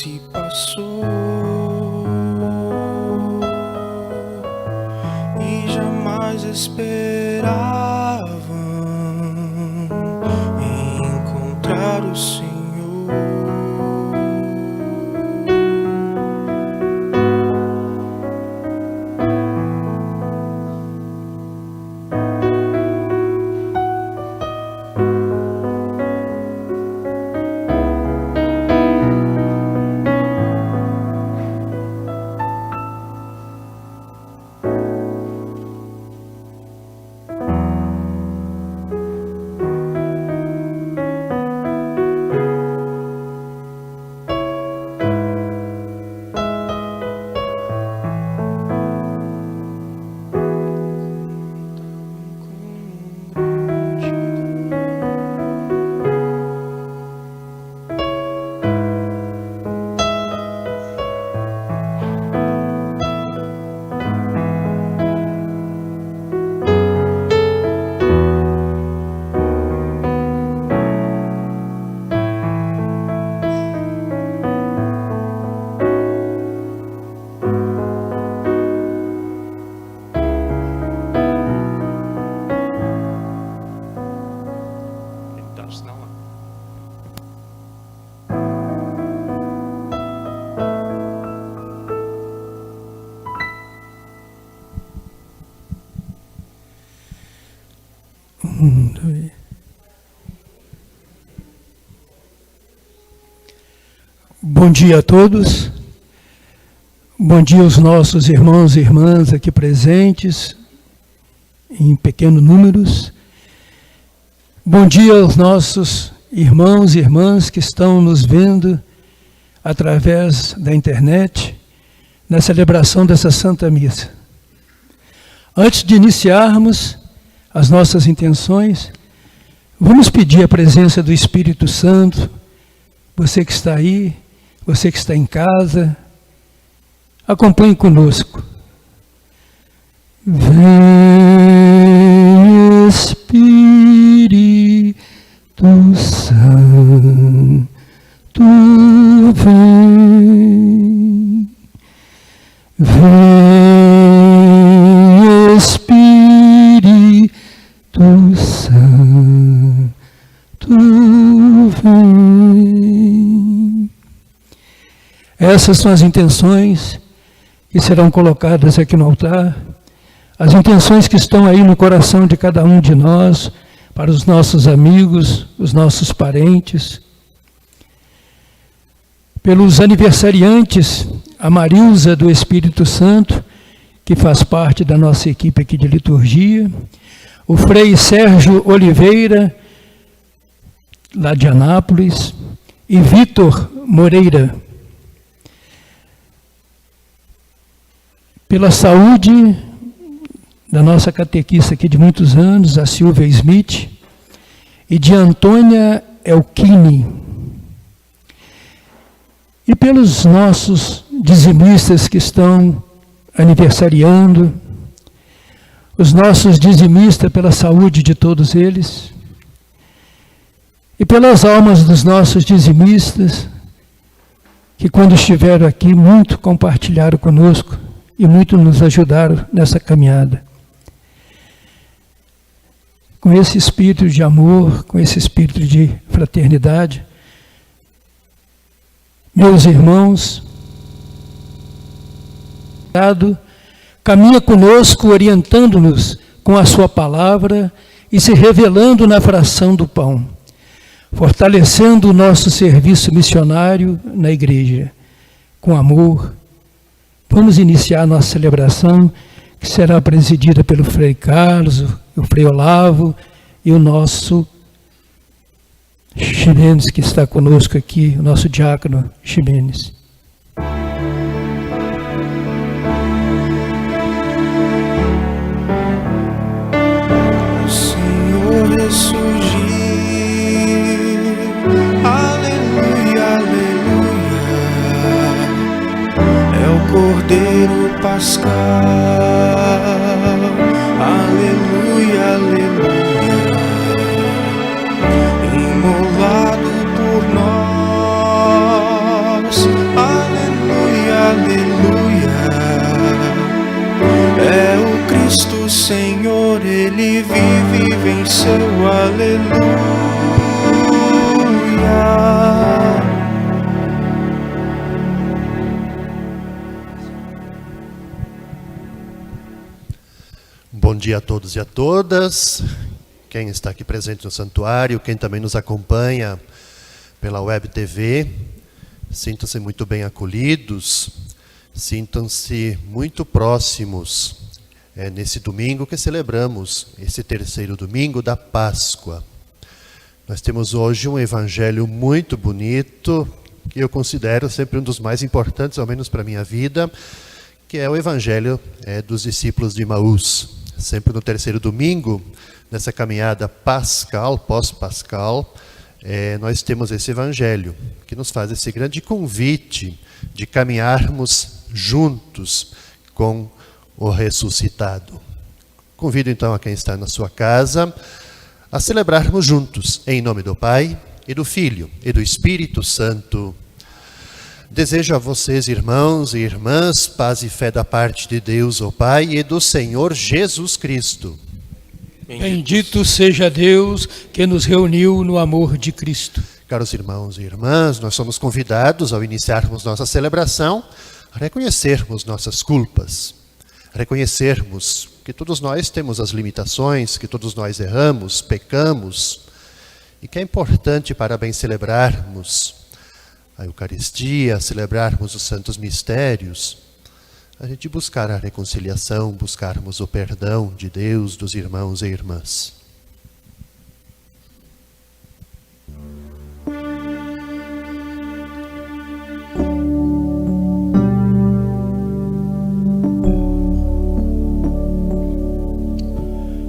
se passou e jamais esperavam encontrar o Senhor. Bom dia a todos, bom dia aos nossos irmãos e irmãs aqui presentes, em pequenos números. Bom dia aos nossos irmãos e irmãs que estão nos vendo através da internet, na celebração dessa Santa Missa. Antes de iniciarmos as nossas intenções, vamos pedir a presença do Espírito Santo, você que está aí, você que está em casa, acompanhe conosco. Vem, Espírito Santo, vem. Vem, Espírito Santo, vem. Essas são as intenções que serão colocadas aqui no altar, as intenções que estão aí no coração de cada um de nós, para os nossos amigos, os nossos parentes, pelos aniversariantes, a Marilza do Espírito Santo, que faz parte da nossa equipe aqui de liturgia, o Frei Sérgio Oliveira, lá de Anápolis, e Vitor Moreira. Pela saúde da nossa catequista aqui de muitos anos, a Silvia Smith, e de Antônia Elquini. E pelos nossos dizimistas que estão aniversariando, os nossos dizimistas, pela saúde de todos eles, e pelas almas dos nossos dizimistas, que quando estiveram aqui, muito compartilharam conosco e muito nos ajudaram nessa caminhada. Com esse espírito de amor, com esse espírito de fraternidade, meus irmãos, caminha conosco, orientando-nos com a sua palavra e se revelando na fração do pão, fortalecendo o nosso serviço missionário na igreja, com amor. Vamos iniciar a nossa celebração, que será presidida pelo Frei Carlos, o Frei Olavo e o nosso Ximenes, que está conosco aqui, o nosso diácono Ximenes. O Senhor ressurgiu, aleluia, aleluia, é o Cordeiro Pascal, aleluia, aleluia, imolado por nós, Ele vive e venceu, aleluia. Bom dia a todos e a todas, quem está aqui presente no santuário, quem também nos acompanha pela Web TV, sintam-se muito bem acolhidos, sintam-se muito próximos nesse domingo que celebramos, esse terceiro domingo da Páscoa. Nós temos hoje um evangelho muito bonito, que eu considero sempre um dos mais importantes, ao menos para a minha vida, que é o evangelho dos discípulos de Emaús. Sempre no terceiro domingo, nessa caminhada pascal, pós-pascal, nós temos esse evangelho, que nos faz esse grande convite de caminharmos juntos com o ressuscitado. Convido então a quem está na sua casa a celebrarmos juntos, em nome do Pai, e do Filho, e do Espírito Santo. Desejo a vocês, irmãos e irmãs, paz e fé da parte de Deus, o Pai, e do Senhor Jesus Cristo. Bendito seja Deus que nos reuniu no amor de Cristo. Caros irmãos e irmãs, nós somos convidados, ao iniciarmos nossa celebração, a reconhecermos nossas culpas, reconhecermos que todos nós temos as limitações, que todos nós erramos, pecamos, e que é importante para bem celebrarmos a Eucaristia, celebrarmos os santos mistérios, a gente buscar a reconciliação, buscarmos o perdão de Deus, dos irmãos e irmãs.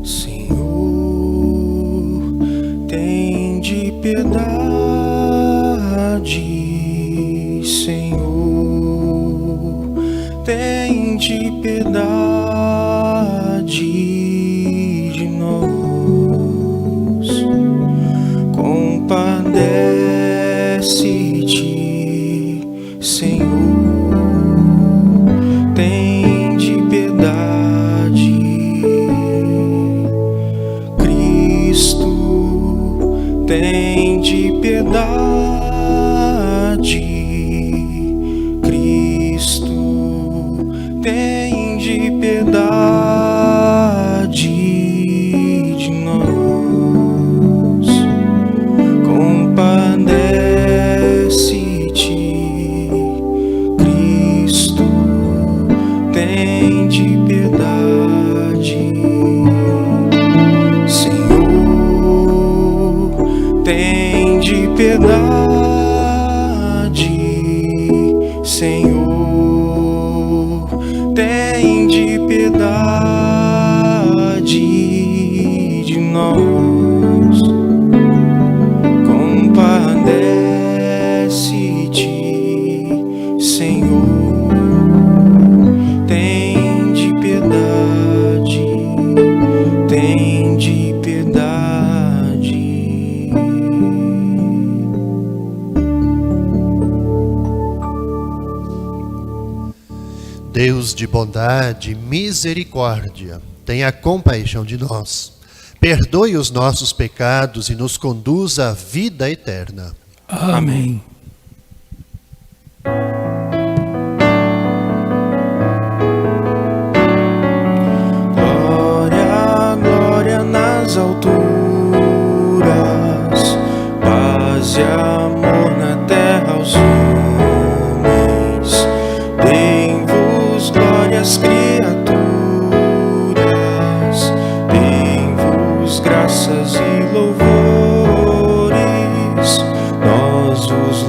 Senhor, tende piedade. Senhor, tende piedade de nós, compadece-te, Senhor, tende piedade, Cristo, tende piedade. Tende piedade de nós, compadece-te, Cristo, tende piedade, Senhor, tende piedade, Senhor. Tende piedade de nós, compadece-te, Senhor, tende piedade, tende piedade. Deus de bondade e misericórdia, tenha compaixão de nós, perdoe os nossos pecados e nos conduza à vida eterna. Amém. Glória, glória nas alturas, paz e amor na terra aos homens. Deem-vos glórias, criaturas, deem-vos graças e louvores, nós vos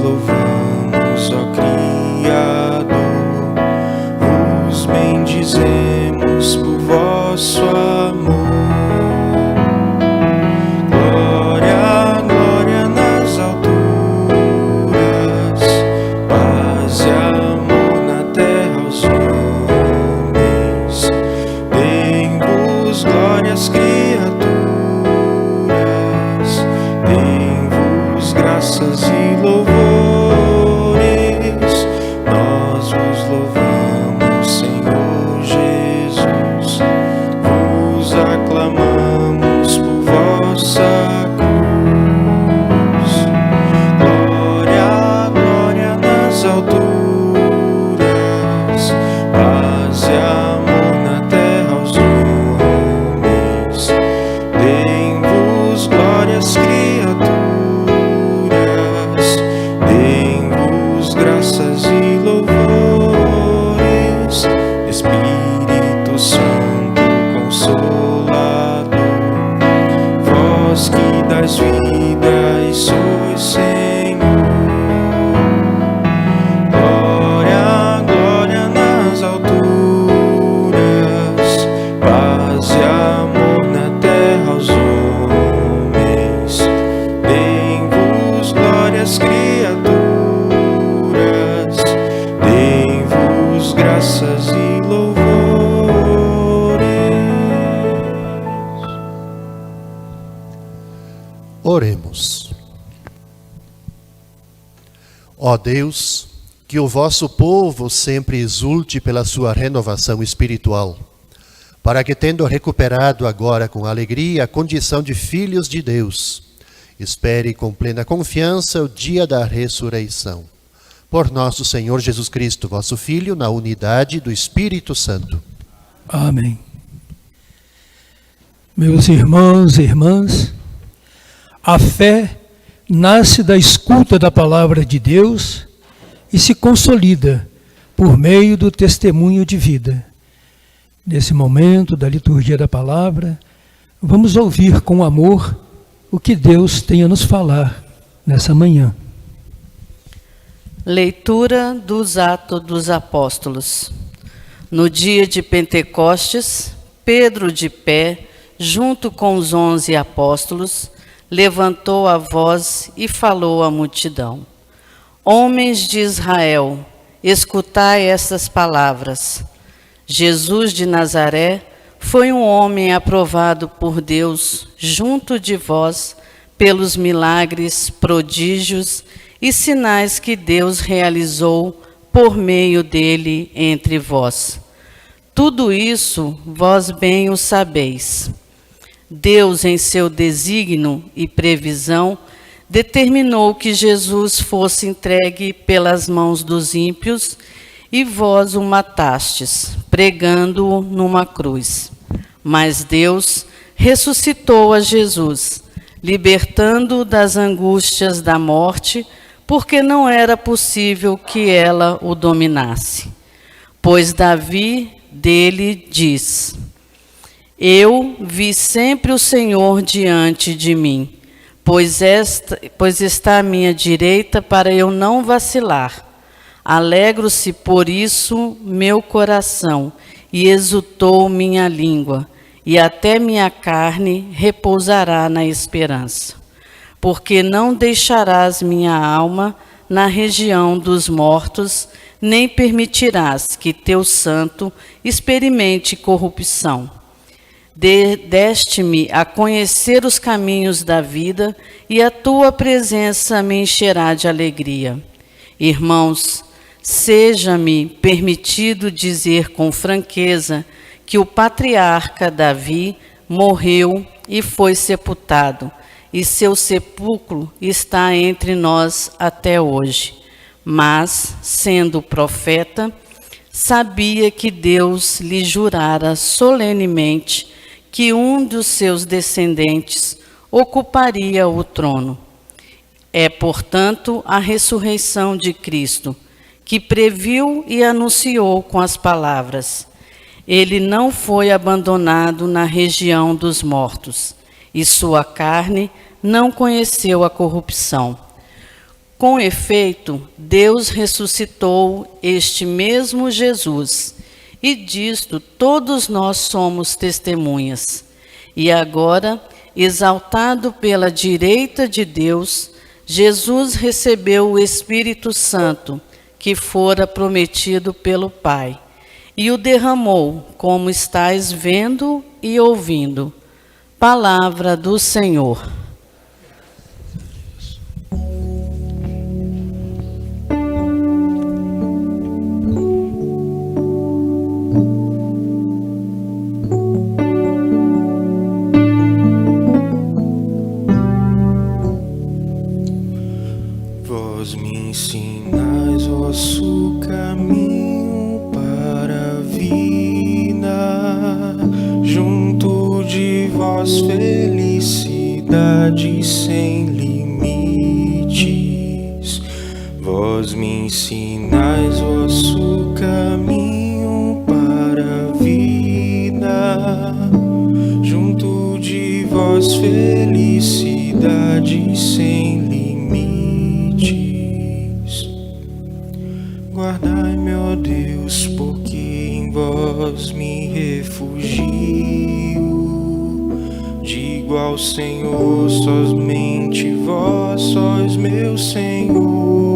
graças e louvores. Espírito Santo Consolador, vós que dás vida e sois Senhor. Glória, glória nas alturas, paz e amor na terra aos homens. Deem-vos glórias, criaturas, deem-vos graças e louvores. Oremos. Ó Deus, que o vosso povo sempre exulte pela sua renovação espiritual, para que, tendo recuperado agora com alegria a condição de filhos de Deus, espere com plena confiança o dia da ressurreição. Por nosso Senhor Jesus Cristo, vosso Filho, na unidade do Espírito Santo. Amém. Meus irmãos e irmãs, a fé nasce da escuta da palavra de Deus e se consolida por meio do testemunho de vida. Nesse momento da liturgia da palavra, vamos ouvir com amor o que Deus tem a nos falar nessa manhã. Leitura dos Atos dos Apóstolos. No dia de Pentecostes, Pedro, de pé, junto com os 11 apóstolos, levantou a voz e falou à multidão: Homens de Israel, escutai estas palavras. Jesus de Nazaré foi um homem aprovado por Deus junto de vós pelos milagres, prodígios e sinais que Deus realizou por meio dele entre vós. Tudo isso vós bem o sabeis. Deus, em seu desígnio e previsão, determinou que Jesus fosse entregue pelas mãos dos ímpios e vós o matastes, pregando-o numa cruz. Mas Deus ressuscitou a Jesus, libertando-o das angústias da morte, porque não era possível que ela o dominasse. Pois Davi dele diz: Eu vi sempre o Senhor diante de mim, pois está à minha direita para eu não vacilar. Alegro-se por isso meu coração, e exultou minha língua, e até minha carne repousará na esperança. Porque não deixarás minha alma na região dos mortos, nem permitirás que teu santo experimente corrupção. Deste-me a conhecer os caminhos da vida, e a tua presença me encherá de alegria. Irmãos, seja-me permitido dizer com franqueza que o patriarca Davi morreu e foi sepultado, e seu sepulcro está entre nós até hoje. Mas, sendo profeta, sabia que Deus lhe jurara solenemente que um dos seus descendentes ocuparia o trono. É, portanto, a ressurreição de Cristo, que previu e anunciou com as palavras: Ele não foi abandonado na região dos mortos, e sua carne não conheceu a corrupção. Com efeito, Deus ressuscitou este mesmo Jesus, e disto todos nós somos testemunhas. E agora, exaltado pela direita de Deus, Jesus recebeu o Espírito Santo, que fora prometido pelo Pai, e o derramou, como estáis vendo e ouvindo. Palavra do Senhor. Vós me ensinais vosso caminho para a vida, junto de vós felicidade sem limites. Vós me ensinais sinais vosso caminho para a vida, junto de vós felicidade sem limites. Guardai-me, ó Deus, porque em vós me refugio. Digo ao Senhor, somente vós sois meu Senhor.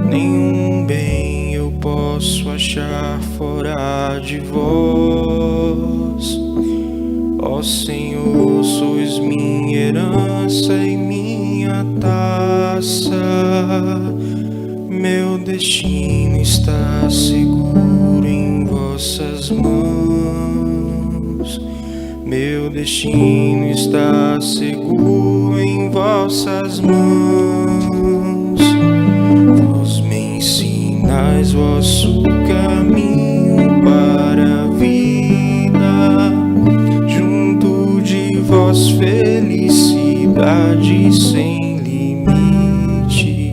Nenhum bem eu posso achar fora de vós. Ó Senhor, sois minha herança e minha taça. Meu destino está seguro em vossas mãos. Meu destino está seguro em vossas mãos. Vós me ensinais vosso caminho para a vida, junto de vós felicidade sem limites.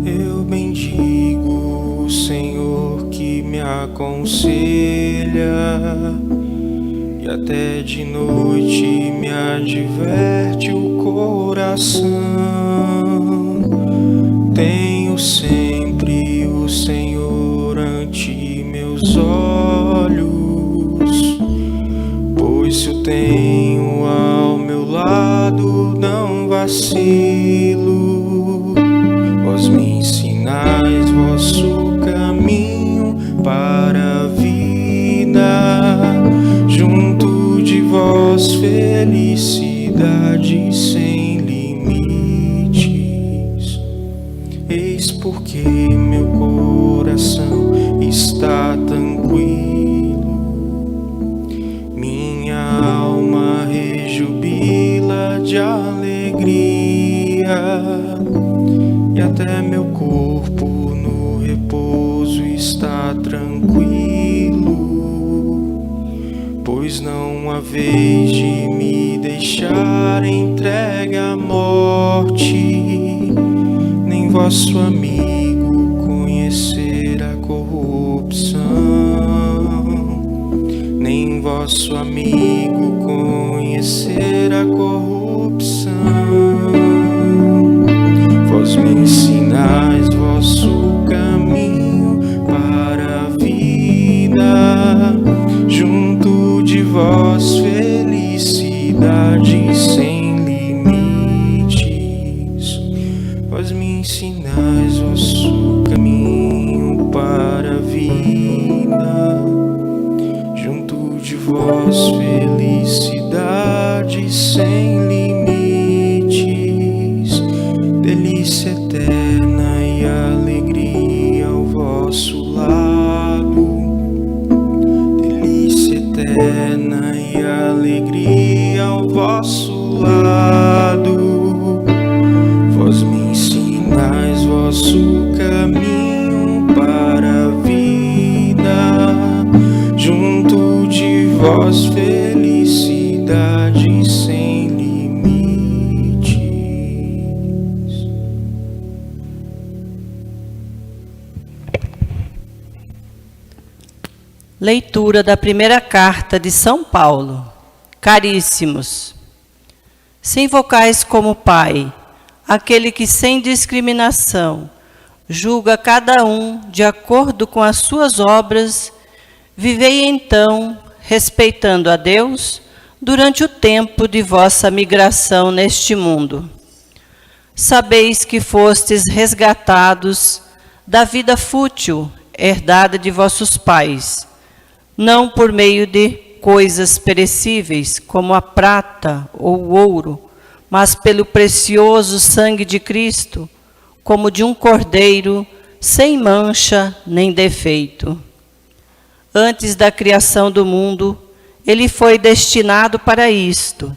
Eu bendigo o Senhor que me aconselha, e até de noite me adverte o coração. Tenho sempre o Senhor ante meus olhos, pois se o tenho ao meu lado não vacilo. Vós me ensinais vosso caminho para a vida, junto de vós felicidade sem limites. Eis porque meu coração está tranquilo, minha alma rejubila de alegria, e até meu corpo no repouso está tranquilo, pois não há vez de me deixar entregue à morte, nem vosso amigo conhecer a corrupção, nem vosso amigo conhecer a corrupção. Vós me ensinais vosso caminho para a vida, junto de vós felicidade sem limites. Vós me ensinais vosso caminho para a vida, junto de vós felicidade sem limites. Delícia eterna e alegria ao vosso lado, delícia eterna e alegria ao vosso lado. Vós me ensinais vosso caminho para a vida, junto de vós felicidade sem limites. Leitura da primeira carta de São Paulo. Caríssimos, se invocais como Pai aquele que sem discriminação julga cada um de acordo com as suas obras, vivei então respeitando a Deus durante o tempo de vossa migração neste mundo. Sabeis que fostes resgatados da vida fútil herdada de vossos pais, não por meio de coisas perecíveis, como a prata ou o ouro, mas pelo precioso sangue de Cristo, como de um cordeiro, sem mancha nem defeito. Antes da criação do mundo, ele foi destinado para isto,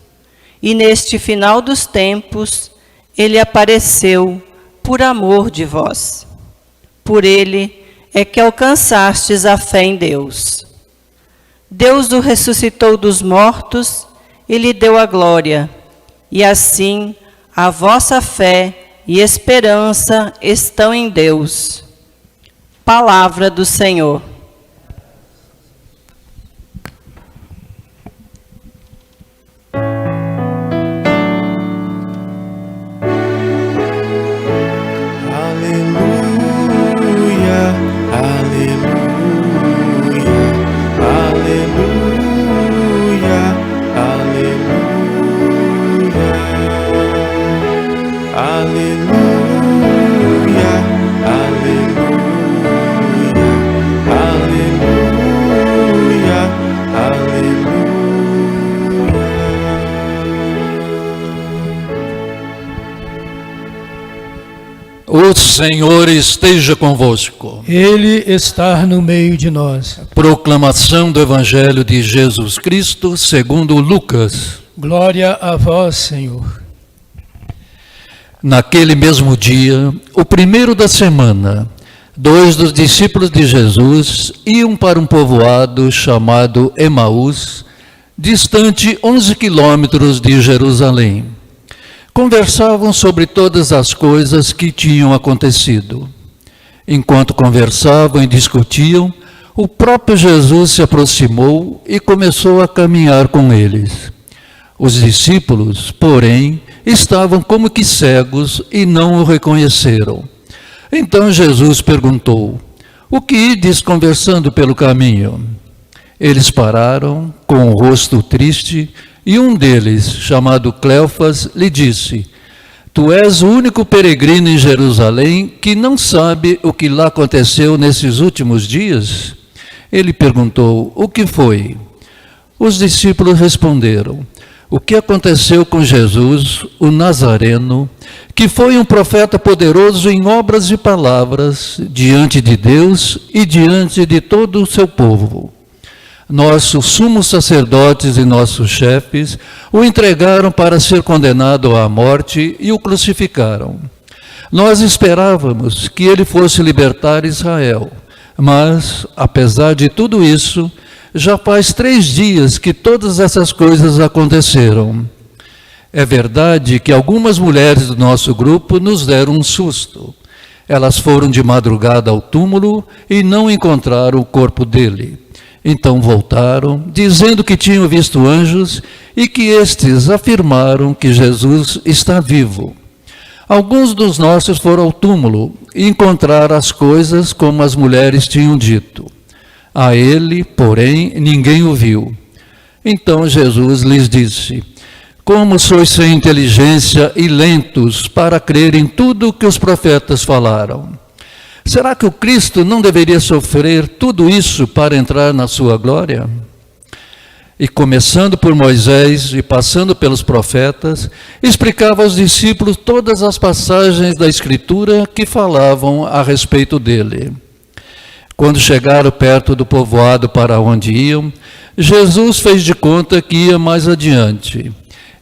e neste final dos tempos, ele apareceu por amor de vós. Por ele é que alcançastes a fé em Deus. Deus o ressuscitou dos mortos e lhe deu a glória, e assim a vossa fé e esperança estão em Deus. Palavra do Senhor. O Senhor esteja convosco. Ele está no meio de nós. Proclamação do Evangelho de Jesus Cristo segundo Lucas. Glória a vós, Senhor. Naquele mesmo dia, o primeiro da semana, 2 dos discípulos de Jesus iam para um povoado chamado Emaús, distante 11 quilômetros de Jerusalém. Conversavam sobre todas as coisas que tinham acontecido. Enquanto conversavam e discutiam, o próprio Jesus se aproximou e começou a caminhar com eles. Os discípulos, porém, estavam como que cegos e não o reconheceram. Então Jesus perguntou: "O que ides conversando pelo caminho?" Eles pararam, com o rosto triste, e um deles, chamado Cleofas, lhe disse: "Tu és o único peregrino em Jerusalém que não sabe o que lá aconteceu nesses últimos dias?" Ele perguntou: "O que foi?" Os discípulos responderam: "O que aconteceu com Jesus, o Nazareno, que foi um profeta poderoso em obras e palavras, diante de Deus e diante de todo o seu povo. Nossos sumos sacerdotes e nossos chefes o entregaram para ser condenado à morte e o crucificaram. Nós esperávamos que ele fosse libertar Israel, mas, apesar de tudo isso, já faz 3 dias que todas essas coisas aconteceram. É verdade que algumas mulheres do nosso grupo nos deram um susto. Elas foram de madrugada ao túmulo e não encontraram o corpo dele. Então voltaram, dizendo que tinham visto anjos e que estes afirmaram que Jesus está vivo. Alguns dos nossos foram ao túmulo e encontraram as coisas como as mulheres tinham dito. A ele, porém, ninguém o viu." Então Jesus lhes disse: "Como sois sem inteligência e lentos para crer em tudo o que os profetas falaram? Será que o Cristo não deveria sofrer tudo isso para entrar na sua glória?" E começando por Moisés e passando pelos profetas, explicava aos discípulos todas as passagens da Escritura que falavam a respeito dele. Quando chegaram perto do povoado para onde iam, Jesus fez de conta que ia mais adiante.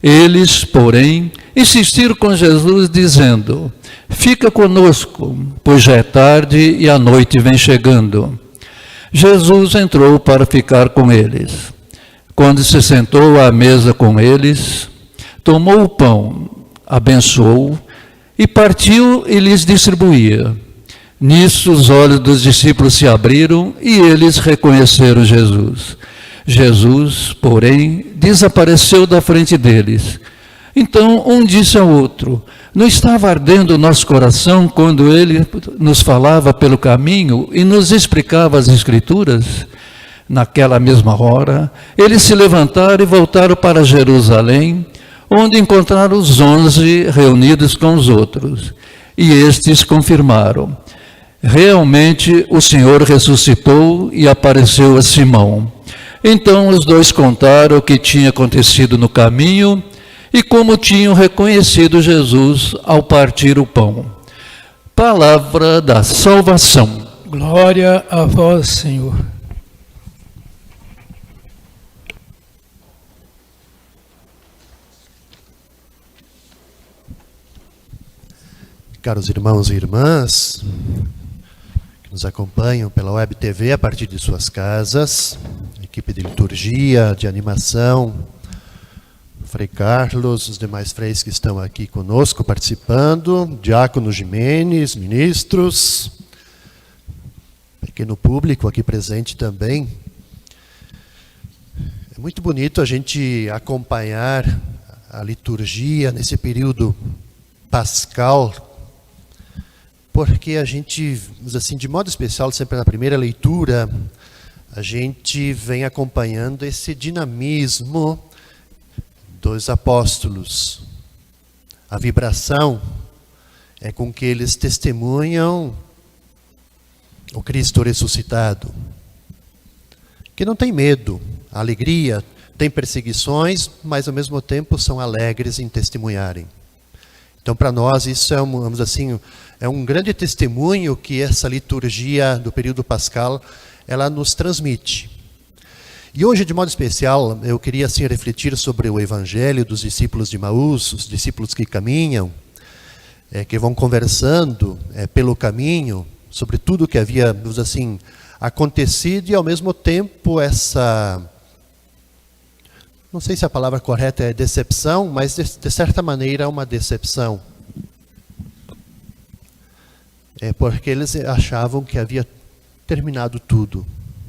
Eles, porém, insistiram com Jesus, dizendo: "Fica conosco, pois já é tarde e a noite vem chegando." Jesus entrou para ficar com eles. Quando se sentou à mesa com eles, tomou o pão, abençoou e partiu e lhes distribuía. Nisso os olhos dos discípulos se abriram e eles reconheceram Jesus. Jesus, porém, desapareceu da frente deles. Então um disse ao outro: "Não estava ardendo o nosso coração quando ele nos falava pelo caminho e nos explicava as Escrituras?" Naquela mesma hora, eles se levantaram e voltaram para Jerusalém, onde encontraram os 11 reunidos com os outros. E estes confirmaram: "Realmente o Senhor ressuscitou e apareceu a Simão." Então os dois contaram o que tinha acontecido no caminho e como tinham reconhecido Jesus ao partir o pão. Palavra da salvação. Glória a vós, Senhor. Caros irmãos e irmãs, que nos acompanham pela Web TV a partir de suas casas, equipe de liturgia, de animação, Frei Carlos, os demais freis que estão aqui conosco participando, Diácono Jimenez, ministros, pequeno público aqui presente também. É muito bonito a gente acompanhar a liturgia nesse período pascal, porque a gente, assim, de modo especial, sempre na primeira leitura, a gente vem acompanhando esse dinamismo dos apóstolos. A vibração é com que eles testemunham o Cristo ressuscitado, que não tem medo, alegria, tem perseguições, mas ao mesmo tempo são alegres em testemunharem. Então, para nós, isso é vamos assim, é um grande testemunho que essa liturgia do período pascal, ela nos transmite. E hoje, de modo especial, eu queria assim refletir sobre o Evangelho dos discípulos de Emaús, os discípulos que caminham, que vão conversando pelo caminho, sobre tudo que havia, vamos assim, acontecido, e ao mesmo tempo essa, não sei se a palavra correta é decepção, mas de certa maneira é uma decepção. Porque eles achavam que havia terminado tudo.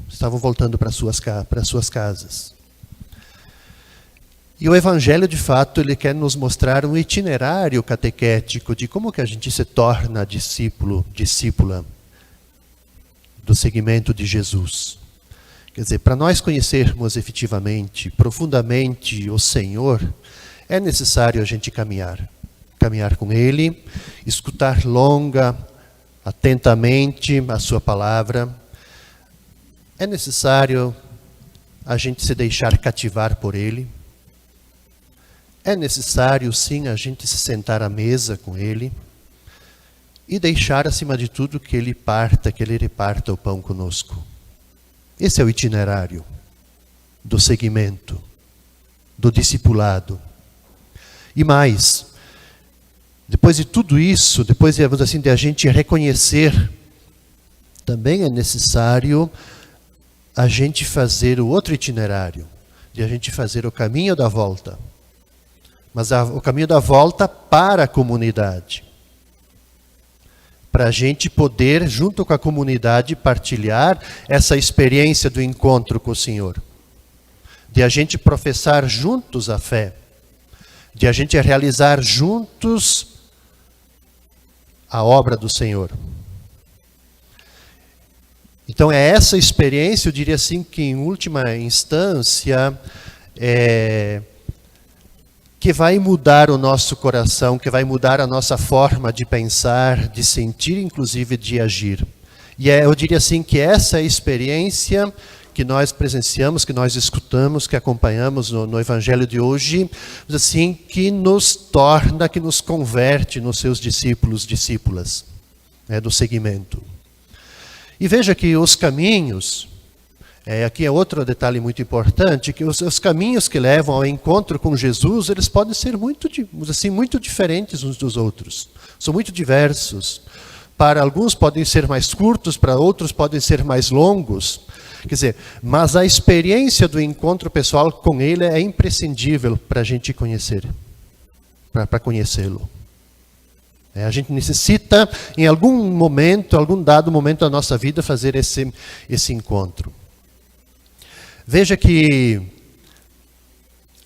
Estavam voltando para suas casas. E o Evangelho, de fato, ele quer nos mostrar um itinerário catequético de como que a gente se torna discípulo, discípula do seguimento de Jesus. Quer dizer, para nós conhecermos efetivamente, profundamente o Senhor, é necessário a gente caminhar com Ele, escutar atentamente a sua palavra. É necessário a gente se deixar cativar por Ele. É necessário, sim, a gente se sentar à mesa com Ele e deixar, acima de tudo, que Ele reparta o pão conosco. Esse é o itinerário do seguimento, do discipulado. E mais, depois de tudo isso, depois de a gente reconhecer, também é necessário a gente fazer o outro itinerário, de a gente fazer o caminho da volta. Mas o caminho da volta para a comunidade. Para a gente poder, junto com a comunidade, partilhar essa experiência do encontro com o Senhor. De a gente professar juntos a fé. De a gente realizar juntos a obra do Senhor. Então é essa experiência, eu diria assim, que em última instância, que vai mudar o nosso coração, que vai mudar a nossa forma de pensar, de sentir, inclusive de agir. E eu diria assim que essa é a experiência que nós presenciamos, que nós escutamos, que acompanhamos no Evangelho de hoje, assim, que nos torna, que nos converte nos seus discípulos, discípulas, do seguimento. E veja que os caminhos, aqui é outro detalhe muito importante, que os caminhos que levam ao encontro com Jesus, eles podem ser muito diferentes uns dos outros. São muito diversos. Para alguns podem ser mais curtos, para outros podem ser mais longos. Quer dizer, mas a experiência do encontro pessoal com Ele é imprescindível para a gente conhecer, para conhecê-lo. A gente necessita, em algum momento, algum dado momento da nossa vida, fazer esse encontro. Veja que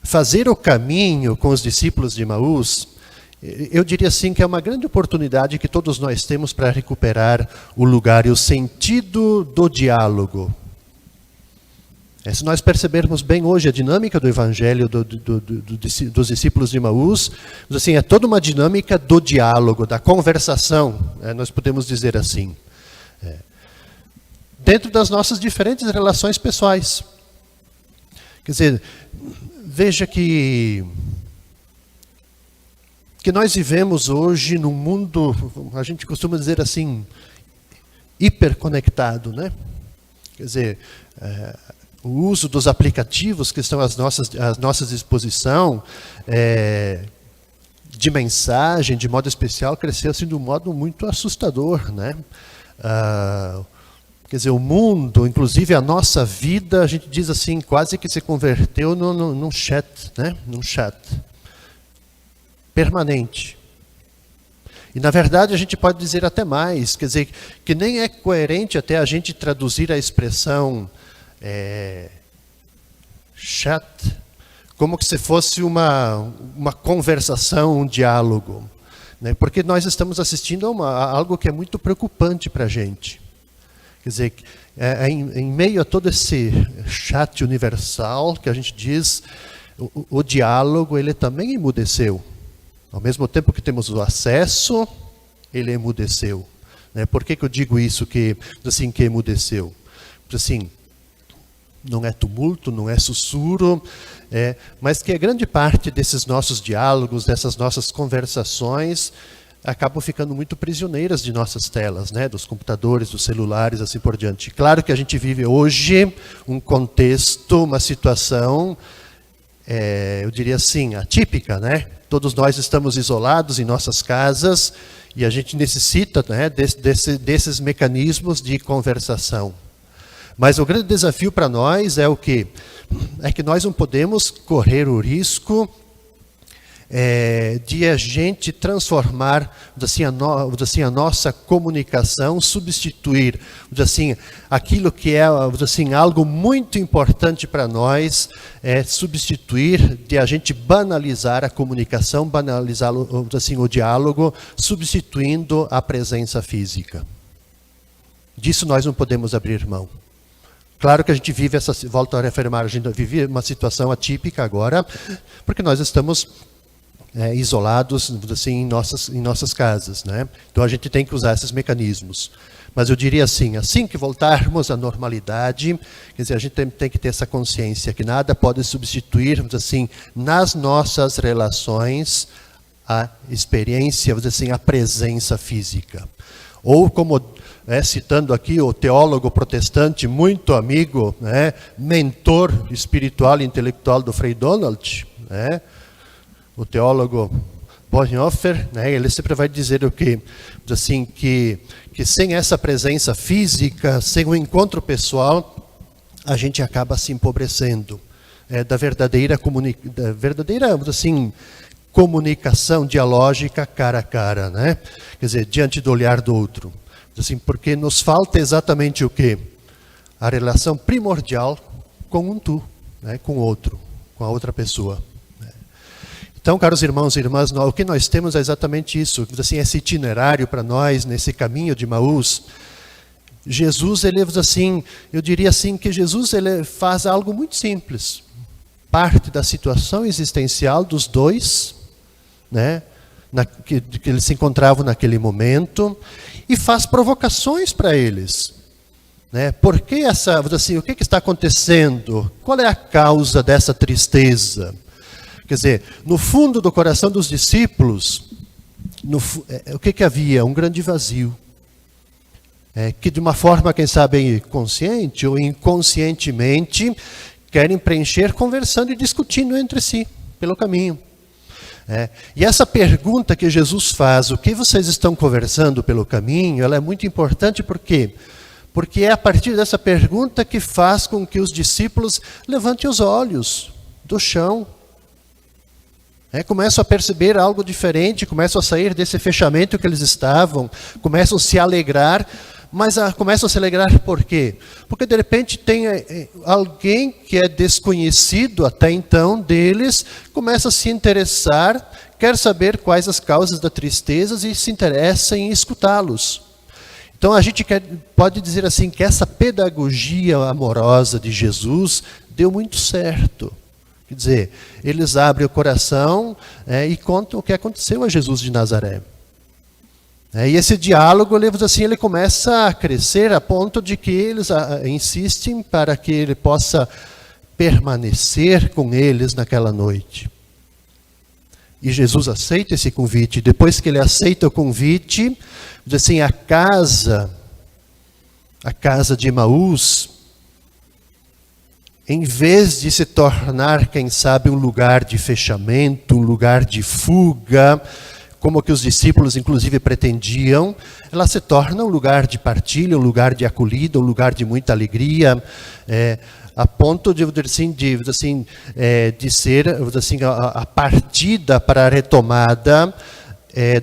fazer o caminho com os discípulos de Emaús, eu diria assim que é uma grande oportunidade que todos nós temos para recuperar o lugar e o sentido do diálogo. Se nós percebermos bem hoje a dinâmica do Evangelho dos discípulos de Emaús, assim, é toda uma dinâmica do diálogo, da conversação, nós podemos dizer assim. Dentro das nossas diferentes relações pessoais. Quer dizer, veja que nós vivemos hoje num mundo, a gente costuma dizer assim, hiperconectado, né? Quer dizer, o uso dos aplicativos que estão à nossa disposição, de mensagem, de modo especial, cresceu assim de um modo muito assustador, né? Quer dizer, o mundo, inclusive a nossa vida, a gente diz assim, quase que se converteu num chat, né? Num chat permanente. E na verdade a gente pode dizer até mais, quer dizer, que nem é coerente até a gente traduzir a expressão chat como que se fosse uma conversação, um diálogo, né? Porque nós estamos assistindo a algo que é muito preocupante para a gente. Quer dizer, em meio a todo esse chat universal que a gente diz, o diálogo ele também emudeceu. Ao mesmo tempo que temos o acesso, ele emudeceu. Né? Por que eu digo isso, que emudeceu? Porque assim, não é tumulto, não é sussurro, mas que a grande parte desses nossos diálogos, dessas nossas conversações, acabam ficando muito prisioneiras de nossas telas, né? Dos computadores, dos celulares, assim por diante. Claro que a gente vive hoje um contexto, uma situação, eu diria assim, atípica, né? Todos nós estamos isolados em nossas casas e a gente necessita, né, desses mecanismos de conversação. Mas o grande desafio para nós é o quê? É que nós não podemos correr o risco de a gente transformar assim, a nossa comunicação, substituir assim, aquilo que é assim, algo muito importante para nós, substituir, de a gente banalizar a comunicação, banalizar assim, o diálogo, substituindo a presença física. Disso nós não podemos abrir mão. Claro que a gente vive volto a reafirmar, a gente vive uma situação atípica agora, porque nós estamos isolados assim, em nossas casas, né? Então a gente tem que usar esses mecanismos. Mas eu diria assim que voltarmos à normalidade, quer dizer, a gente tem que ter essa consciência que nada pode substituir, assim, nas nossas relações, a experiência, assim, a presença física. Ou como, citando aqui o teólogo protestante, muito amigo, né, mentor espiritual e intelectual do Frei Donald, né, o teólogo Bonhoeffer, né, ele sempre vai dizer o quê? Assim, que sem essa presença física, sem o encontro pessoal, a gente acaba se empobrecendo da verdadeira assim, comunicação dialógica cara a cara, né? Quer dizer, diante do olhar do outro. Assim, porque nos falta exatamente o quê? A relação primordial com um tu, né, com o outro, com a outra pessoa. Então, caros irmãos e irmãs, o que nós temos é exatamente isso, assim, esse itinerário para nós, nesse caminho de Emaús. Jesus, ele assim, eu diria assim, que Jesus ele faz algo muito simples. Parte da situação existencial dos dois, né, que eles se encontravam naquele momento, e faz provocações para eles. Né? Por que assim, o que está acontecendo? Qual é a causa dessa tristeza? Quer dizer, no fundo do coração dos discípulos, o que havia? Um grande vazio. Que de uma forma, quem sabe, consciente ou inconscientemente, querem preencher conversando e discutindo entre si, pelo caminho. E essa pergunta que Jesus faz, o que vocês estão conversando pelo caminho, ela é muito importante, por quê? Porque é a partir dessa pergunta que faz com que os discípulos levantem os olhos do chão. Começam a perceber algo diferente, começam a sair desse fechamento que eles estavam, começam a se alegrar, mas começam a se alegrar por quê? Porque de repente tem alguém que é desconhecido até então deles, começa a se interessar, quer saber quais as causas da tristeza e se interessa em escutá-los. Então a gente pode dizer assim que essa pedagogia amorosa de Jesus deu muito certo. Quer dizer, eles abrem o coração e contam o que aconteceu a Jesus de Nazaré. E esse diálogo, assim, ele começa a crescer a ponto de que eles insistem para que ele possa permanecer com eles naquela noite. E Jesus aceita esse convite. Depois que ele aceita o convite, assim, a casa de Emaús, em vez de se tornar, quem sabe, um lugar de fechamento, um lugar de fuga, como que os discípulos inclusive pretendiam, ela se torna um lugar de partilha, um lugar de acolhida, um lugar de muita alegria, a ponto de ser a partida para a retomada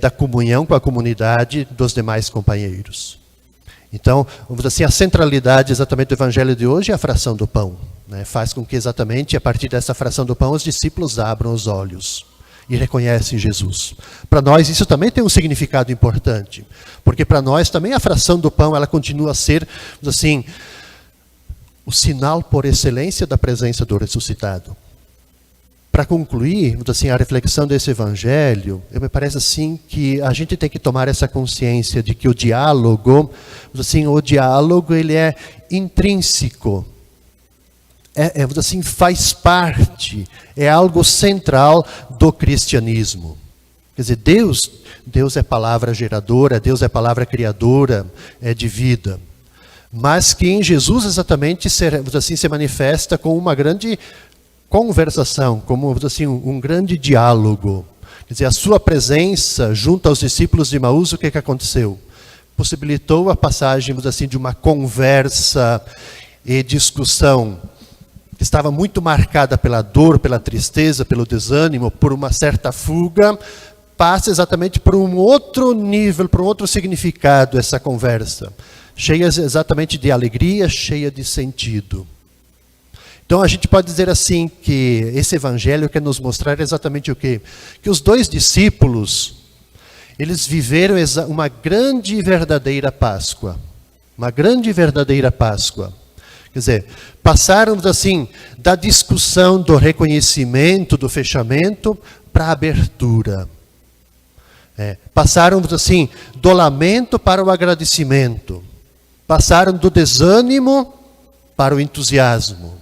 da comunhão com a comunidade dos demais companheiros. Então, vamos dizer assim, a centralidade exatamente do evangelho de hoje é a fração do pão, né? Faz com que exatamente a partir dessa fração do pão os discípulos abram os olhos e reconhecem Jesus. Para nós isso também tem um significado importante, porque para nós também a fração do pão ela continua a ser, assim, o sinal por excelência da presença do ressuscitado. Para concluir, assim, a reflexão desse evangelho, me parece assim que a gente tem que tomar essa consciência de que o diálogo ele é intrínseco, assim, faz parte, é algo central do cristianismo. Quer dizer, Deus é palavra geradora, Deus é palavra criadora, é de vida. Mas que em Jesus exatamente se manifesta com uma grande conversação, como assim, um grande diálogo. Quer dizer, a sua presença junto aos discípulos de Emaús, o que aconteceu? Possibilitou a passagem assim, de uma conversa e discussão que estava muito marcada pela dor, pela tristeza, pelo desânimo, por uma certa fuga, passa exatamente por um outro nível, por um outro significado essa conversa, cheia exatamente de alegria, cheia de sentido. Então a gente pode dizer assim que esse evangelho quer nos mostrar exatamente o quê? Que os dois discípulos, eles viveram uma grande e verdadeira Páscoa. Uma grande e verdadeira Páscoa. Quer dizer, passaram assim da discussão, do reconhecimento, do fechamento, para a abertura. Passaram assim do lamento para o agradecimento. Passaram do desânimo para o entusiasmo.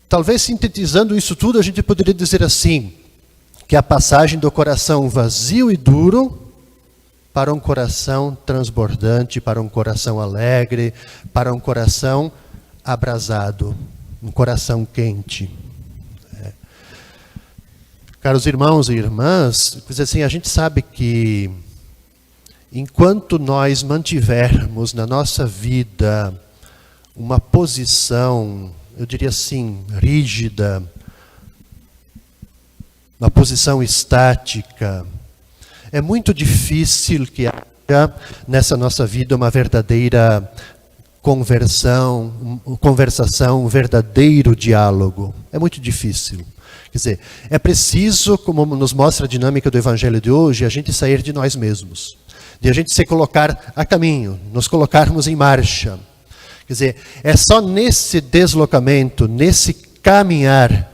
Talvez sintetizando isso tudo, a gente poderia dizer assim, que a passagem do coração vazio e duro para um coração transbordante, para um coração alegre, para um coração abrasado, um coração quente. Caros irmãos e irmãs, assim, a gente sabe que enquanto nós mantivermos na nossa vida uma posição, eu diria assim, rígida, uma posição estática, é muito difícil que haja nessa nossa vida uma verdadeira conversação, um verdadeiro diálogo. É muito difícil. Quer dizer, é preciso, como nos mostra a dinâmica do evangelho de hoje, a gente sair de nós mesmos, de a gente se colocar a caminho, nos colocarmos em marcha. Quer dizer, é só nesse deslocamento, nesse caminhar,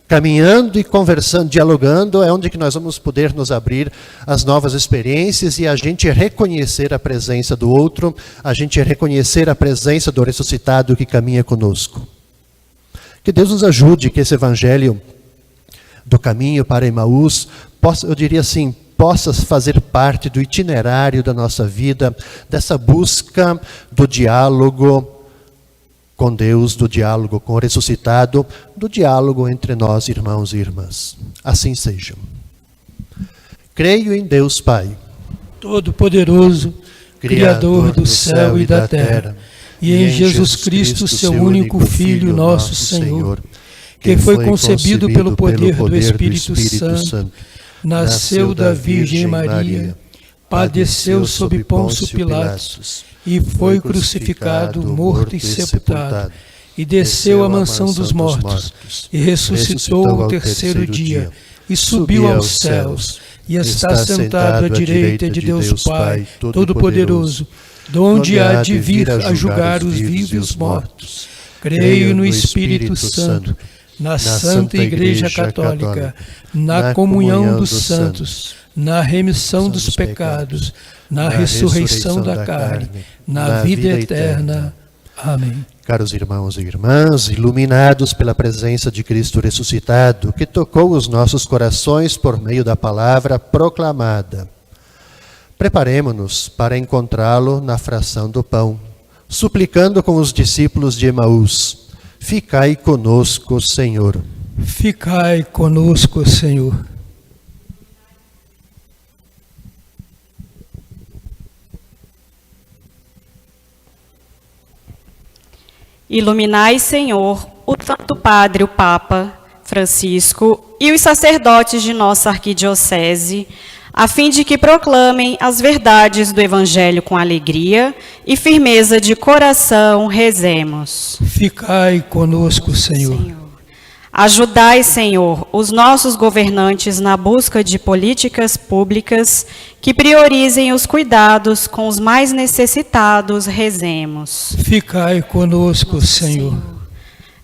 caminhando e conversando, dialogando, é onde que nós vamos poder nos abrir às novas experiências e a gente reconhecer a presença do outro, a gente reconhecer a presença do ressuscitado que caminha conosco. Que Deus nos ajude, que esse evangelho do caminho para Emaús, eu diria assim, possa fazer parte do itinerário da nossa vida, dessa busca do diálogo com Deus, do diálogo com o ressuscitado, do diálogo entre nós, irmãos e irmãs. Assim seja. Creio em Deus Pai, Todo-Poderoso, Criador do céu e da terra, e em Jesus Cristo, seu único Filho, nosso Senhor, que foi concebido pelo poder do Espírito Santo, nasceu da Virgem Maria, padeceu sob Pôncio Pilatos, e foi crucificado, morto e sepultado, e desceu à mansão dos mortos, e ressuscitou ao terceiro dia, e subiu aos céus, e está sentado à direita de Deus Pai, Todo-Poderoso, donde há de vir a julgar os vivos e os mortos. Creio no Espírito Santo, na Santa Igreja Católica, na comunhão dos santos, na remissão dos pecados, na ressurreição da carne, na vida eterna. Amém. Caros irmãos e irmãs, iluminados pela presença de Cristo ressuscitado, que tocou os nossos corações por meio da palavra proclamada, preparemo-nos para encontrá-lo na fração do pão, suplicando com os discípulos de Emaús: ficai conosco, Senhor. Ficai conosco, Senhor. Iluminai, Senhor, o Santo Padre, o Papa Francisco e os sacerdotes de nossa arquidiocese, a fim de que proclamem as verdades do Evangelho com alegria e firmeza de coração. Rezemos. Ficai conosco, Senhor. Ajudai, Senhor, os nossos governantes na busca de políticas públicas que priorizem os cuidados com os mais necessitados. Rezemos. Ficai conosco, Senhor.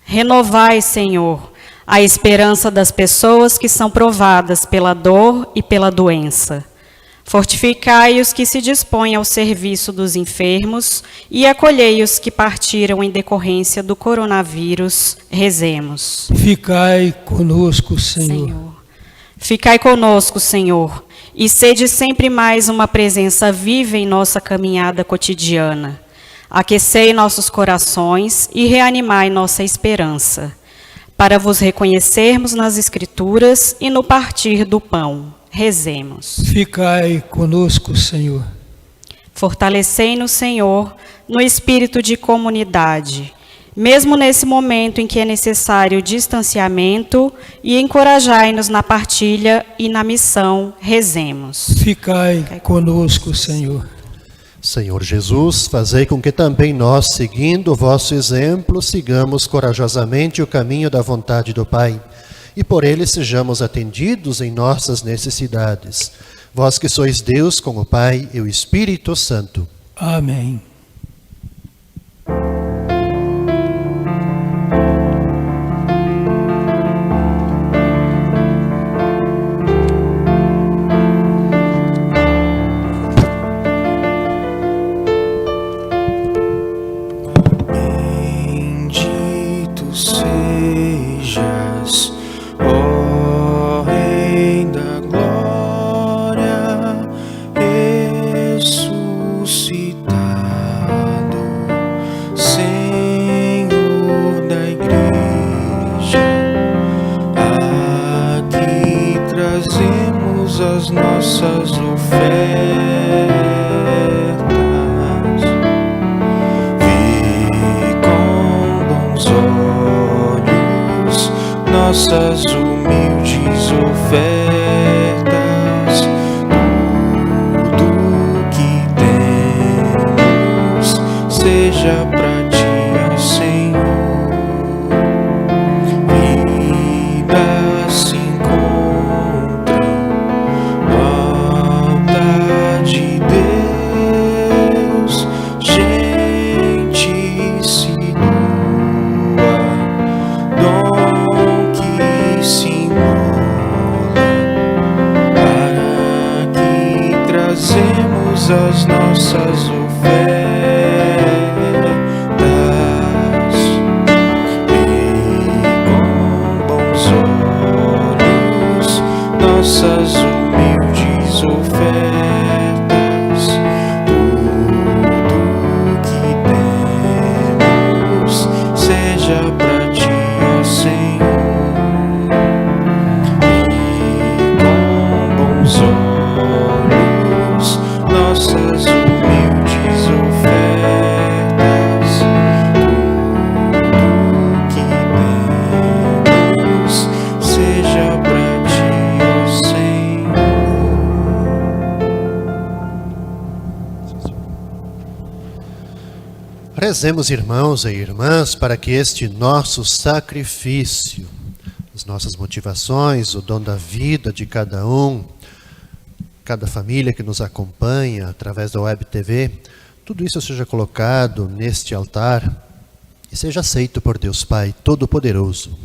Renovai, Senhor, a esperança das pessoas que são provadas pela dor e pela doença. Fortificai os que se dispõem ao serviço dos enfermos e acolhei os que partiram em decorrência do coronavírus. Rezemos. Ficai conosco, Senhor. Ficai conosco, Senhor, e sede sempre mais uma presença viva em nossa caminhada cotidiana. Aquecei nossos corações e reanimai nossa esperança, para vos reconhecermos nas Escrituras e no partir do pão. Rezemos. Ficai conosco, Senhor. Fortalecei-nos, Senhor, no espírito de comunidade, mesmo nesse momento em que é necessário distanciamento, e encorajai-nos na partilha e na missão. Rezemos. Ficai conosco, Senhor. Senhor Jesus, fazei com que também nós, seguindo o vosso exemplo, sigamos corajosamente o caminho da vontade do Pai, e por ele sejamos atendidos em nossas necessidades. Vós que sois Deus com o Pai e o Espírito Santo. Amém. Bendito sejas, ó Rei da glória, ressuscitado, Senhor da igreja. Aqui trazemos as nossas ofertas. Nossas humildes ofertas, tudo que temos, seja pra ti, ó Senhor. Vidas se encontram no altar de Deus, gente se doa, se imola, para que trazemos as nossas ofertas, e com bons olhos nossas humildes ofertas, tudo que temos, seja pra ti, ó Senhor. Olhos, nossas humildes ofertas, tudo que temos, seja pra ti, ó Senhor. Rezemos, irmãos e irmãs, para que este nosso sacrifício, as nossas motivações, o dom da vida de cada um, cada família que nos acompanha através da Web TV, tudo isso seja colocado neste altar e seja aceito por Deus Pai Todo-Poderoso.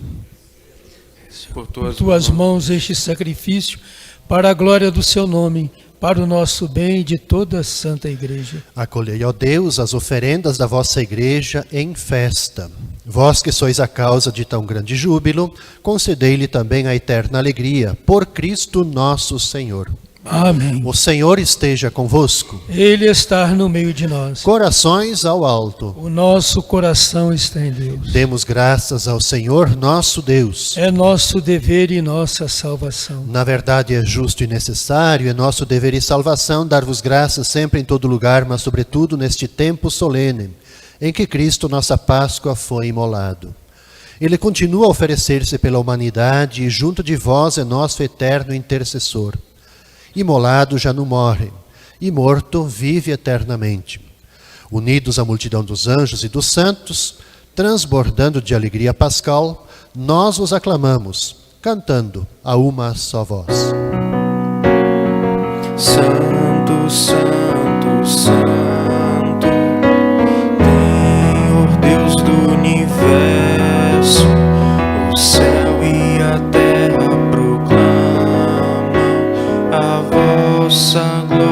Por Tuas mãos este sacrifício, para a glória do seu nome, para o nosso bem e de toda a Santa Igreja. Acolhei, ó Deus, as oferendas da vossa Igreja em festa. Vós que sois a causa de tão grande júbilo, concedei-lhe também a eterna alegria, por Cristo nosso Senhor. Amém. O Senhor esteja convosco. Ele está no meio de nós. Corações ao alto. O nosso coração está em Deus. Demos graças ao Senhor nosso Deus. É nosso dever e nossa salvação. Na verdade é justo e necessário, é nosso dever e salvação dar-vos graças sempre em todo lugar, mas sobretudo neste tempo solene, em que Cristo, nossa Páscoa, foi imolado. Ele continua a oferecer-se pela humanidade e junto de vós é nosso eterno intercessor. Imolado já não morre, e morto vive eternamente. Unidos à multidão dos anjos e dos santos, transbordando de alegria pascal, nós os aclamamos, cantando a uma só voz. Santo, Santo, Santo, Senhor Deus do universo, o céu e a terra proclamam a vossa glória.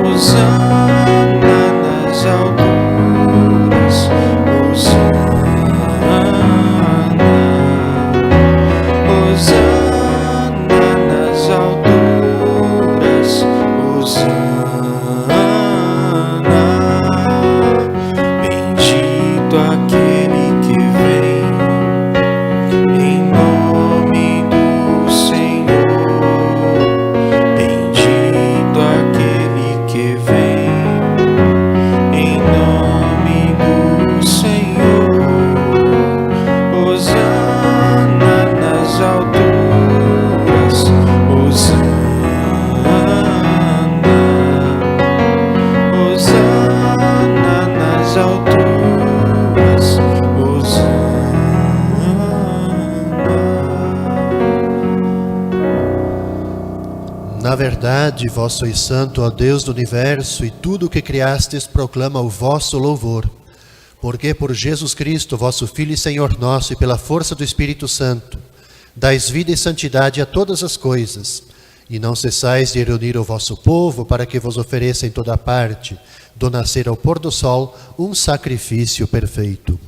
Hosana nas alturas, Hosana, Hosana nas alturas, Hosana. Bendito aquele que vem em nome do Senhor. Bendito aquele que vem em nome do Senhor. Hosana nas alturas, Hosana, Hosana nas alturas, Hosana. Na verdade, vós sois santo, ó Deus do universo, e tudo o que criastes proclama o vosso louvor. Porque por Jesus Cristo, vosso Filho e Senhor nosso, e pela força do Espírito Santo, dais vida e santidade a todas as coisas, e não cessais de reunir o vosso povo para que vos ofereça em toda parte, do nascer ao pôr do sol, um sacrifício perfeito.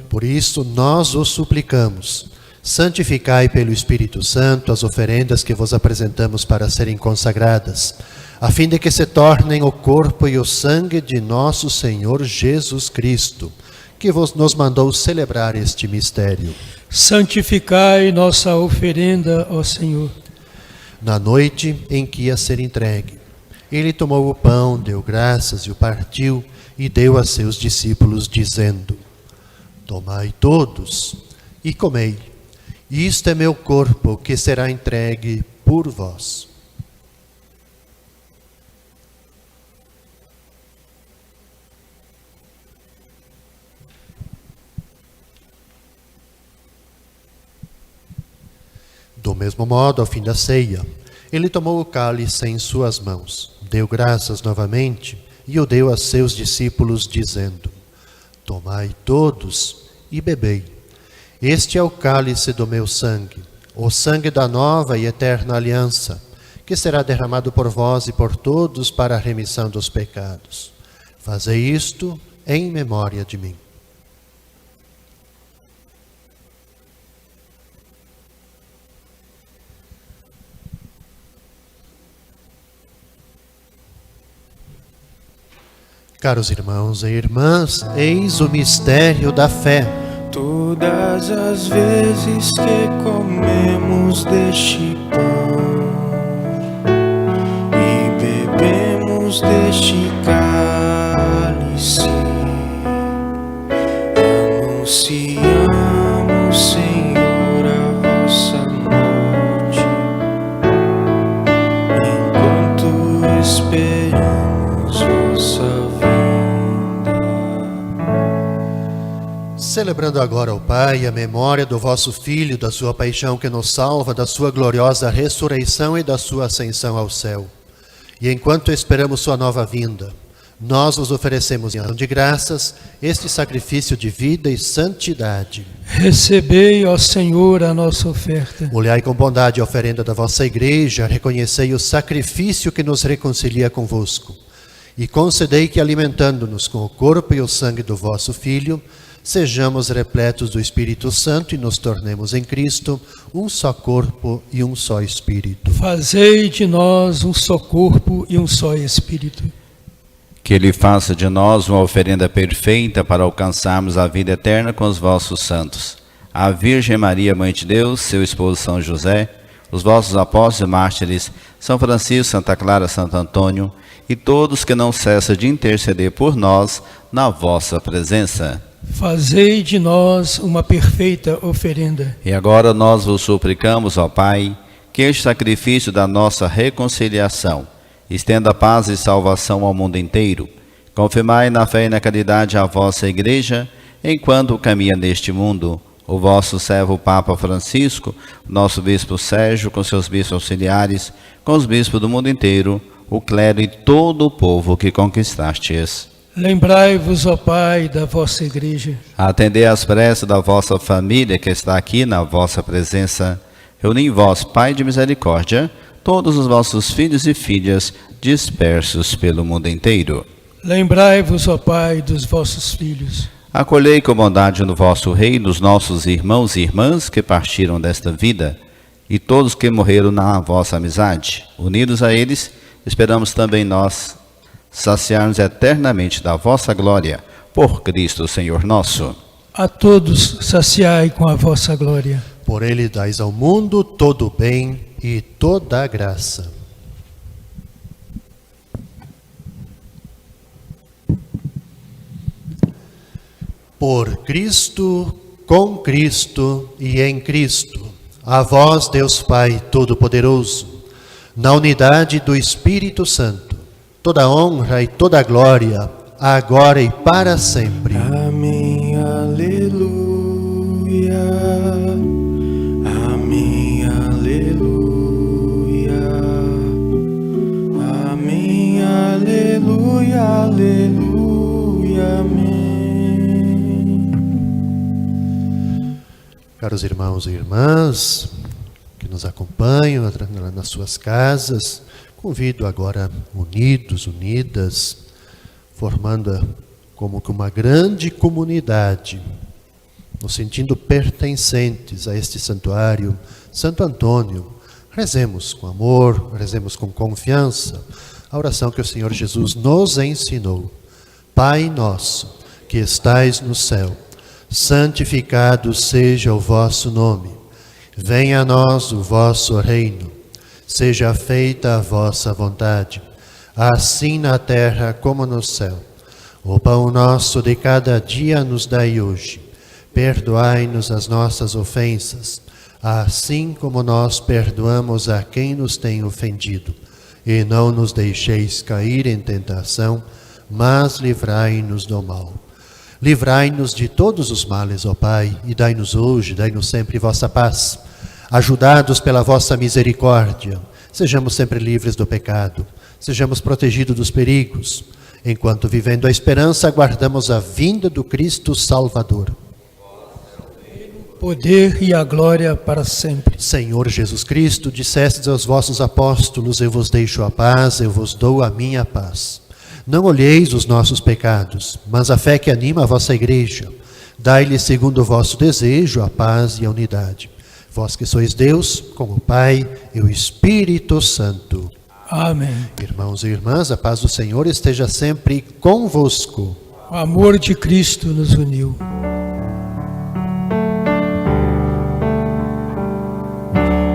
Por isso, nós os suplicamos, santificai pelo Espírito Santo as oferendas que vos apresentamos para serem consagradas, a fim de que se tornem o corpo e o sangue de nosso Senhor Jesus Cristo, que nos mandou celebrar este mistério. Santificai nossa oferenda, ó Senhor. Na noite em que ia ser entregue, ele tomou o pão, deu graças e o partiu, e deu a seus discípulos, dizendo: Tomai todos e comei. Isto é meu corpo, que será entregue por vós. Do mesmo modo, ao fim da ceia, ele tomou o cálice em suas mãos, deu graças novamente e o deu a seus discípulos, dizendo: Tomai todos e bebei. Este é o cálice do meu sangue, o sangue da nova e eterna aliança, que será derramado por vós e por todos para a remissão dos pecados. Fazei isto em memória de mim. Caros irmãos e irmãs, eis o mistério da fé. Todas as vezes que comemos deste pão e bebemos deste cálice, anunciamos, Senhor, a vossa morte, enquanto esperamos vossa vinda. Celebrando agora, ó Pai, a memória do vosso Filho, da sua paixão que nos salva, da sua gloriosa ressurreição e da sua ascensão ao céu. E enquanto esperamos sua nova vinda, nós vos oferecemos em ação de graças este sacrifício de vida e santidade. Recebei, ó Senhor, a nossa oferta. Olhai com bondade a oferenda da vossa igreja, reconhecei o sacrifício que nos reconcilia convosco, e concedei que, alimentando-nos com o corpo e o sangue do vosso Filho, sejamos repletos do Espírito Santo e nos tornemos em Cristo um só corpo e um só Espírito. Fazei de nós um só corpo e um só Espírito. Que Ele faça de nós uma oferenda perfeita para alcançarmos a vida eterna com os vossos santos. A Virgem Maria, Mãe de Deus, seu esposo São José, os vossos apóstolos e mártires, São Francisco, Santa Clara, Santo Antônio, e todos que não cessam de interceder por nós na vossa presença. Fazei de nós uma perfeita oferenda. E agora nós vos suplicamos, ó Pai, que este sacrifício da nossa reconciliação estenda paz e salvação ao mundo inteiro. Confirmai na fé e na caridade a vossa Igreja, enquanto caminha neste mundo, o vosso servo Papa Francisco, nosso Bispo Sérgio, com seus bispos auxiliares, com os bispos do mundo inteiro, o clero e todo o povo que conquistastes. Lembrai-vos, ó Pai, da vossa Igreja. Atendei às preces da vossa família que está aqui na vossa presença. Reuni em vós, Pai de misericórdia, todos os vossos filhos e filhas dispersos pelo mundo inteiro. Lembrai-vos, ó Pai, dos vossos filhos. Acolhei com bondade no vosso reino os nossos irmãos e irmãs que partiram desta vida e todos que morreram na vossa amizade. Unidos a eles, esperamos também nós saciar-nos eternamente da vossa glória, por Cristo Senhor nosso. A todos saciai com a vossa glória. Por ele dais ao mundo todo o bem e toda a graça. Por Cristo, com Cristo e em Cristo, a vós, Deus Pai Todo-Poderoso, na unidade do Espírito Santo, toda honra e toda glória, agora e para sempre. Amém, aleluia. Amém, aleluia. Amém, aleluia, aleluia, amém. Caros irmãos e irmãs que nos acompanham nas suas casas, convido agora unidos, unidas, formando como que uma grande comunidade, nos sentindo pertencentes a este santuário, Santo Antônio. Rezemos com amor, rezemos com confiança a oração que o Senhor Jesus nos ensinou. Pai nosso, que estais no céu, santificado seja o vosso nome. Venha a nós o vosso reino. Seja feita a vossa vontade, assim na terra como no céu. O pão nosso de cada dia nos dai hoje. Perdoai-nos as nossas ofensas, assim como nós perdoamos a quem nos tem ofendido. E não nos deixeis cair em tentação, mas livrai-nos do mal. Livrai-nos de todos os males, ó Pai, e dai-nos hoje, dai-nos sempre vossa paz. Ajudados pela vossa misericórdia, sejamos sempre livres do pecado, sejamos protegidos dos perigos, enquanto vivendo a esperança aguardamos a vinda do Cristo Salvador. Poder e a glória para sempre. Senhor Jesus Cristo, dissestes aos vossos apóstolos, eu vos deixo a paz, eu vos dou a minha paz. Não olheis os nossos pecados, mas a fé que anima a vossa Igreja. Dai-lhe, segundo o vosso desejo, a paz e a unidade. Vós que sois Deus, com o Pai e o Espírito Santo. Amém. Irmãos e irmãs, a paz do Senhor esteja sempre convosco. O amor de Cristo nos uniu.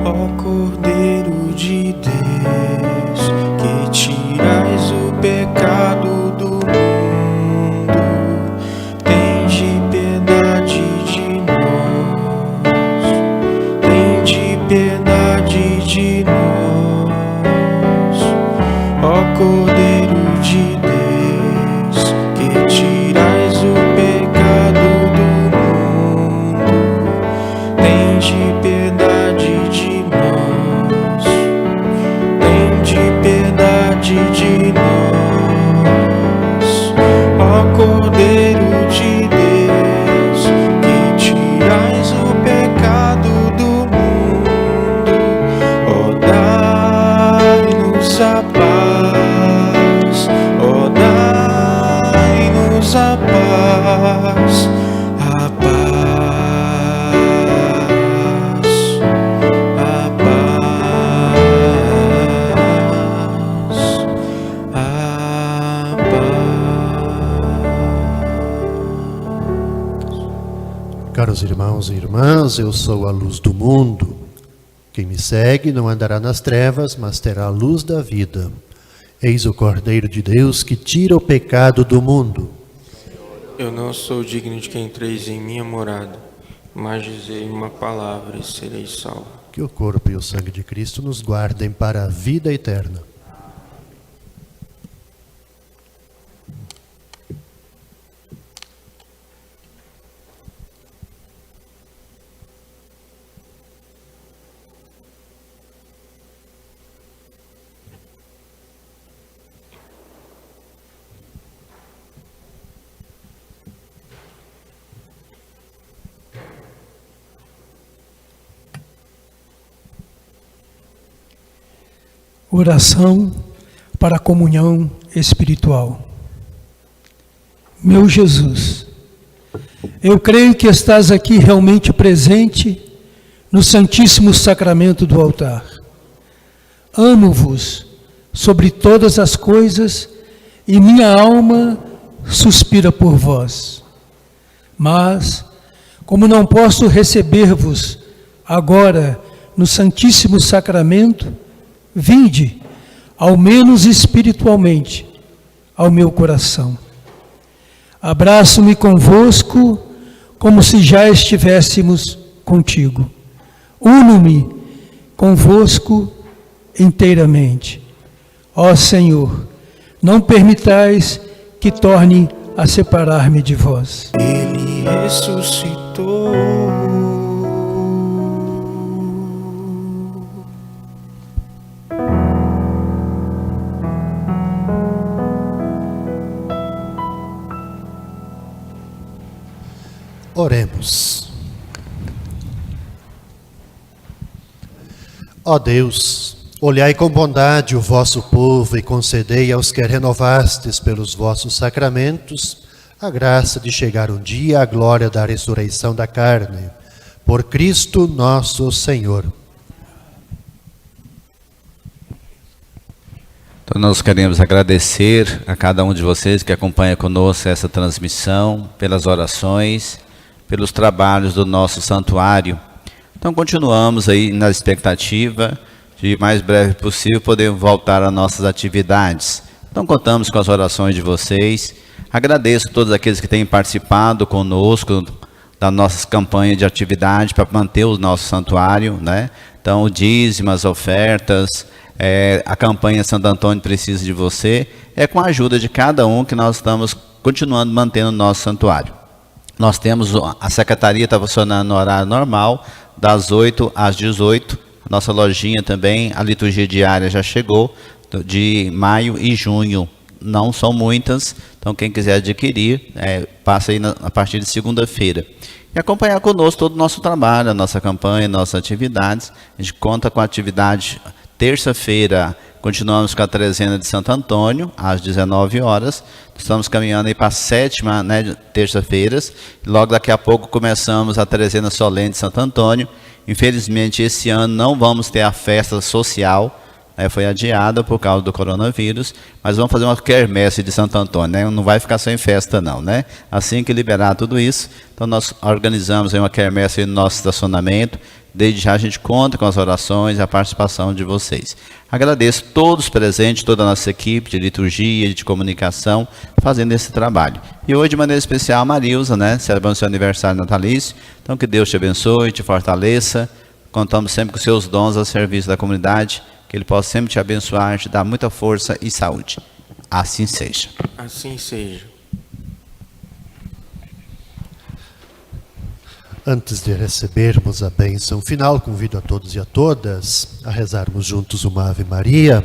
Ó Cordeiro de Deus, que tirais o pecado do mundo, tende piedade de nós, tende piedade de nós. Ó Cordeiro de Deus, que tirais o pecado do mundo, tende piedade de nós, tende piedade de nós. Ó Cordeiro de Deus, que tirais o pecado do mundo, ó dai-nos a paz, ó dai-nos a paz, a paz, a paz, a paz. Caros irmãos e irmãs, eu sou a luz do mundo. Quem me segue não andará nas trevas, mas terá a luz da vida. Eis o Cordeiro de Deus que tira o pecado do mundo. Eu não sou digno de que entreis em minha morada, mas dizei uma palavra e serei salvo. Que o corpo e o sangue de Cristo nos guardem para a vida eterna. Oração para a comunhão espiritual. Meu Jesus, eu creio que estás aqui realmente presente no Santíssimo Sacramento do altar. Amo-vos sobre todas as coisas e minha alma suspira por vós. Mas, como não posso receber-vos agora no Santíssimo Sacramento, vinde, ao menos espiritualmente, ao meu coração. Abraço-me convosco, como se já estivéssemos contigo. Uno-me convosco inteiramente. Ó Senhor, não permitais que torne a separar-me de vós. Ele ressuscitou. Oremos. Ó Deus, olhai com bondade o vosso povo e concedei aos que renovastes pelos vossos sacramentos a graça de chegar um dia à glória da ressurreição da carne. Por Cristo nosso Senhor. Então nós queremos agradecer a cada um de vocês que acompanha conosco essa transmissão, pelas orações, pelos trabalhos do nosso santuário. Então continuamos aí na expectativa de mais breve possível poder voltar às nossas atividades. Então contamos com as orações de vocês. Agradeço a todos aqueles que têm participado conosco da nossa campanha de atividade para manter o nosso santuário, né? Então o dízimo, as ofertas, a campanha Santo Antônio Precisa de Você, é com a ajuda de cada um que nós estamos continuando mantendo o nosso santuário. Nós temos, a secretaria está funcionando no horário normal, das 8 às 18. Nossa lojinha também, a liturgia diária já chegou, de maio e junho. Não são muitas, então quem quiser adquirir, passa aí a partir de segunda-feira. E acompanhar conosco todo o nosso trabalho, a nossa campanha, nossas atividades. A gente conta com a atividade terça-feira. Continuamos com a trezena de Santo Antônio, às 19 horas. Estamos caminhando aí para a 7ª, né, terça-feiras. Logo daqui a pouco começamos a trezena solene de Santo Antônio. Infelizmente, esse ano não vamos ter a festa social, foi adiada por causa do coronavírus, mas vamos fazer uma quermesse de Santo Antônio, né? Não vai ficar sem festa não, né? Assim que liberar tudo isso, então nós organizamos aí uma quermesse no nosso estacionamento. Desde já a gente conta com as orações e a participação de vocês. Agradeço todos os presentes, toda a nossa equipe de liturgia, de comunicação, fazendo esse trabalho. E hoje, de maneira especial, a Marilza, né, celebrando seu aniversário natalício. Então, que Deus te abençoe, te fortaleça. Contamos sempre com seus dons a serviço da comunidade, que Ele possa sempre te abençoar, te dar muita força e saúde. Assim seja. Assim seja. Antes de recebermos a bênção final, convido a todos e a todas a rezarmos juntos uma Ave Maria,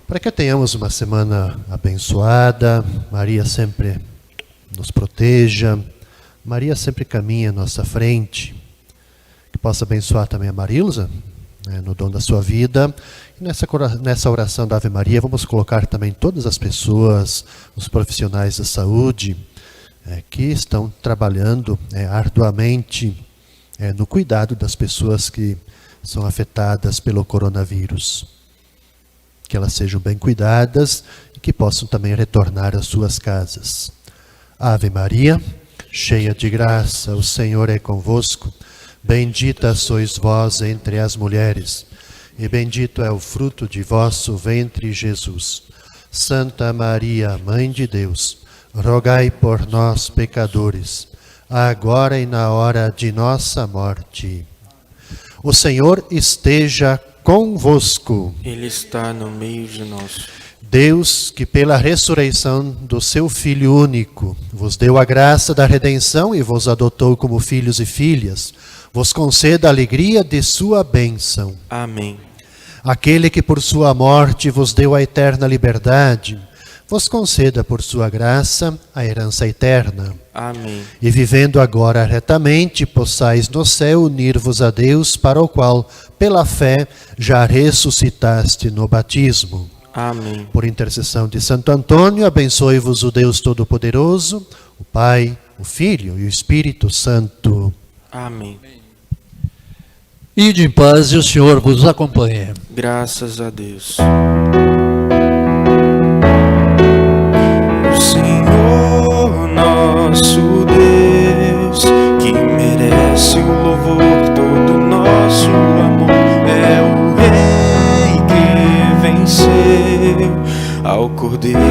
para que tenhamos uma semana abençoada. Maria sempre nos proteja, Maria sempre caminha à nossa frente, que possa abençoar também a Marilza, né, no dom da sua vida. E nessa oração da Ave Maria, vamos colocar também todas as pessoas, os profissionais da saúde, que estão trabalhando arduamente no cuidado das pessoas que são afetadas pelo coronavírus. Que elas sejam bem cuidadas e que possam também retornar às suas casas. Ave Maria, cheia de graça, o Senhor é convosco. Bendita sois vós entre as mulheres, e bendito é o fruto de vosso ventre, Jesus. Santa Maria, Mãe de Deus, rogai por nós, pecadores, agora e na hora de nossa morte. O Senhor esteja convosco. Ele está no meio de nós. Deus, que pela ressurreição do seu Filho único, vos deu a graça da redenção e vos adotou como filhos e filhas, vos conceda a alegria de sua bênção. Amém. Aquele que por sua morte vos deu a eterna liberdade, vos conceda por sua graça a herança eterna. Amém. E vivendo agora retamente, possais no céu unir-vos a Deus, para o qual, pela fé, já ressuscitaste no batismo. Amém. Por intercessão de Santo Antônio, abençoe-vos o Deus Todo-Poderoso, o Pai, o Filho e o Espírito Santo. Amém. Ide em paz e o Senhor vos acompanhe. Graças a Deus. O Senhor nosso Deus, que merece o louvor, todo nosso amor, é o Rei que venceu ao Cordeiro